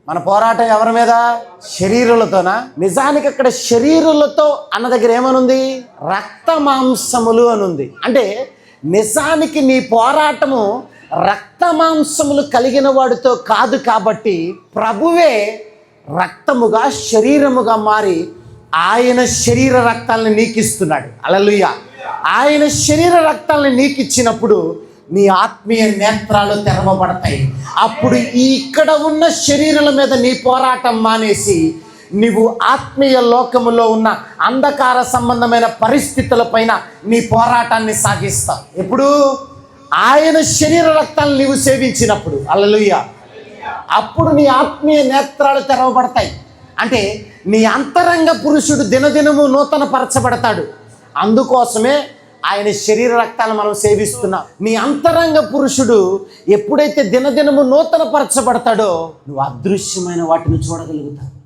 మన పోరాటం ఎవరి మీద? శరీరులతోనా? నిజానికి అక్కడ శరీరులతో అన్న దగ్గర ఏమనుంది? రక్త మాంసములు అనుంది. అంటే నిజానికి నీ పోరాటము రక్త మాంసములు కలిగిన వాడితో కాదు. కాబట్టి ప్రభువే రక్తముగా శరీరముగా మారి ఆయన శరీర రక్తాలను నీకు ఇస్తున్నాడు. హల్లెలూయా. ఆయన శరీర రక్తాలను నీకు ఇచ్చినప్పుడు నీ ఆత్మీయ నేత్రాలు తెరవబడతాయి. అప్పుడు ఇక్కడ ఉన్న శరీరాల మీద నీ పోరాటం మానేసి నీవు ఆత్మీయ లోకములో ఉన్న అంధకార సంబంధమైన పరిస్థితులపైన నీ పోరాటాన్ని సాగిస్తావు. ఎప్పుడు? ఆయన శరీర రక్తాలను నీవు సేవించినప్పుడు. హల్లెలూయా. అప్పుడు నీ ఆత్మీయ నేత్రాలు తెరవబడతాయి. అంటే నీ అంతరంగ పురుషుడు దినదినము నూతన పరచబడతాడు. అందుకోసమే ఆయన శరీర రక్తాలను మనం సేవిస్తున్నాం. నీ అంతరంగ పురుషుడు ఎప్పుడైతే దినదినము నూతన పరచబడతాడో నువ్వు అదృశ్యమైన వాటిని చూడగలుగుతావు.